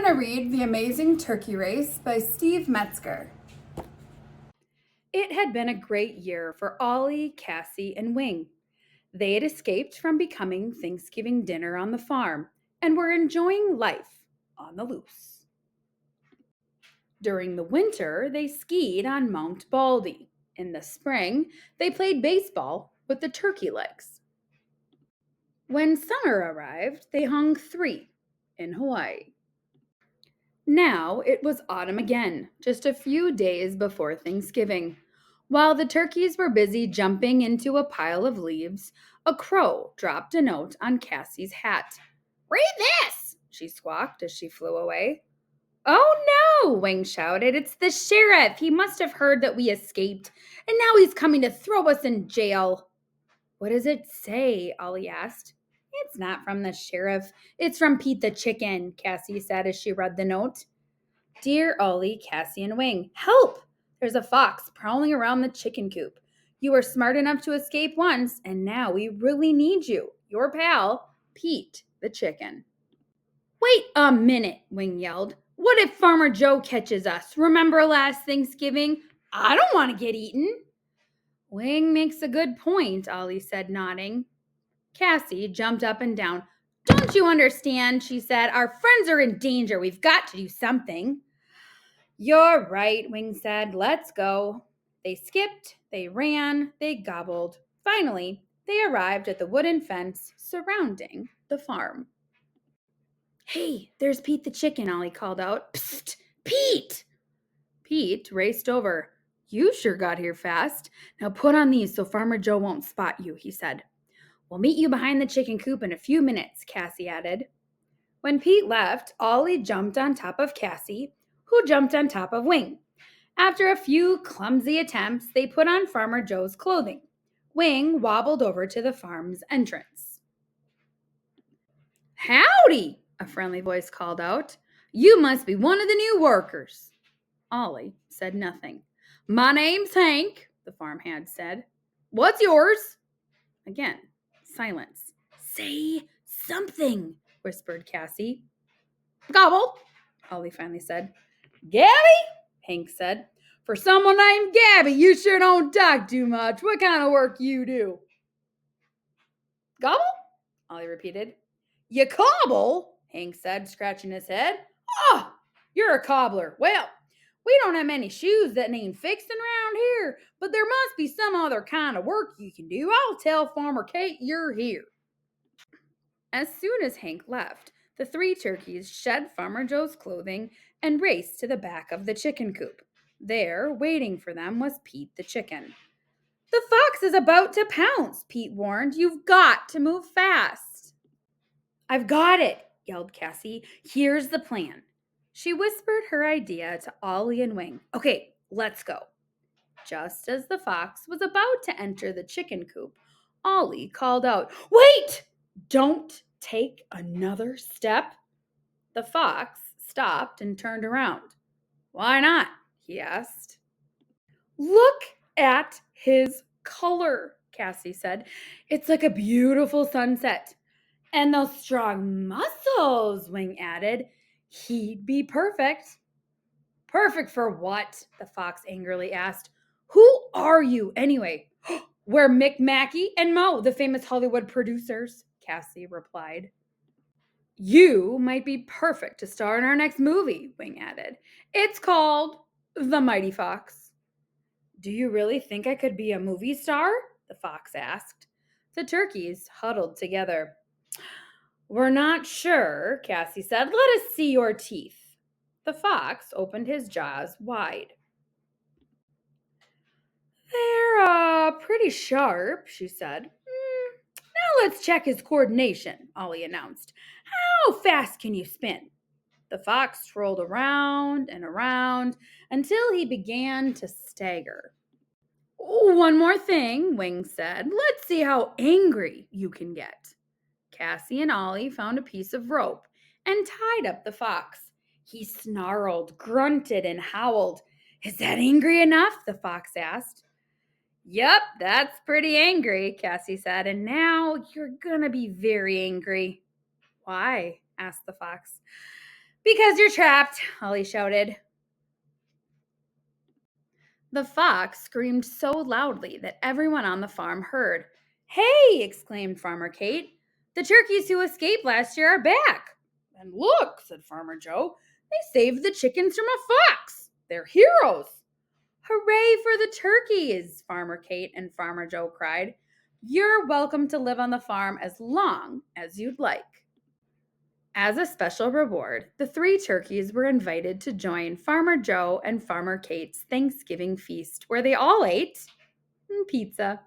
to read The Amazing Turkey Race by Steve Metzger. It had been a great year for Ollie, Cassie, and Wing. They had escaped from becoming Thanksgiving dinner on the farm and were enjoying life on the loose. During the winter, they skied on Mount Baldy. In the spring, they played baseball with the turkey legs. When summer arrived, they hung three in Hawaii. Now it was autumn again, just a few days before Thanksgiving. While the turkeys were busy jumping into a pile of leaves, a crow dropped a note on Cassie's hat. "Read this!" she squawked as she flew away. "Oh no!" Wing shouted. "It's the sheriff. He must have heard that we escaped, and now he's coming to throw us in jail." "What does it say?" Ollie asked. "It's not from the sheriff. It's from Pete the chicken," Cassie said as she read the note. "Dear Ollie, Cassie, and Wing, help! There's a fox prowling around the chicken coop. You were smart enough to escape once, and now we really need you. Your pal, Pete the chicken." "Wait a minute," Wing yelled. "What if Farmer Joe catches us? Remember last Thanksgiving? I don't want to get eaten." "Wing makes a good point," Ollie said, nodding. Cassie jumped up and down. "Don't you understand?" she said. "Our friends are in danger. We've got to do something." "You're right," Wing said. "Let's go." They skipped, they ran, they gobbled. Finally, they arrived at the wooden fence surrounding the farm. "Hey, there's Pete the chicken," Ollie called out. "Psst, Pete!" Pete raced over. "You sure got here fast. Now put on these so Farmer Joe won't spot you," he said. "We'll meet you behind the chicken coop in a few minutes," Cassie added. When Pete left, Ollie jumped on top of Cassie, who jumped on top of Wing. After a few clumsy attempts, they put on Farmer Joe's clothing. Wing wobbled over to the farm's entrance. "Howdy!" a friendly voice called out. "You must be one of the new workers." Ollie said nothing. "My name's Hank," the farmhand said. "What's yours?" Again, silence. "Say something," whispered Cassie. "Gobble," Ollie finally said. "Gabby?" Hank said. "For someone named Gabby, you sure don't talk too much. What kind of work you do?" "Gobble?" Ollie repeated. "You cobble?" Hank said, scratching his head. "Oh, you're a cobbler. Well, we don't have many shoes that need fixing around here, but there must be some other kind of work you can do. I'll tell Farmer Kate you're here." As soon as Hank left, the three turkeys shed Farmer Joe's clothing and raced to the back of the chicken coop. There, waiting for them, was Pete the chicken. "The fox is about to pounce," Pete warned. "You've got to move fast." "I've got it," yelled Cassie. "Here's the plan." She whispered her idea to Ollie and Wing. "Okay, let's go." Just as the fox was about to enter the chicken coop, Ollie called out, "Wait! Don't take another step." The fox stopped and turned around. "Why not?" he asked. "Look at his color," Cassie said. "It's like a beautiful sunset." "And those strong muscles," Wing added. "He'd be perfect." "Perfect for what?" the fox angrily asked. "Who are you, anyway?" "We're Mick Mackey and Mo, the famous Hollywood producers," Cassie replied. "You might be perfect to star in our next movie," Wing added. "It's called The Mighty Fox." "Do you really think I could be a movie star?" the fox asked. The turkeys huddled together. "We're not sure," Cassie said. "Let us see your teeth." The fox opened his jaws wide. "They're pretty sharp," she said. "Now let's check his coordination," Ollie announced. "How fast can you spin?" The fox rolled around and around until he began to stagger. "Oh, one more thing," Wing said. "Let's see how angry you can get." Cassie and Ollie found a piece of rope and tied up the fox. He snarled, grunted, and howled. "Is that angry enough?" the fox asked. "Yep, that's pretty angry," Cassie said. "And now you're gonna be very angry." "Why?" asked the fox. Because you're trapped, Ollie shouted. The fox screamed so loudly that everyone on the farm heard. Hey, exclaimed Farmer Kate. The turkeys who escaped last year are back. And look, said Farmer Joe, they saved the chickens from a fox. They're heroes. Hooray for the turkeys, Farmer Kate and Farmer Joe cried. You're welcome to live on the farm as long as you'd like. As a special reward, the 3 turkeys were invited to join Farmer Joe and Farmer Kate's Thanksgiving feast, where they all ate pizza.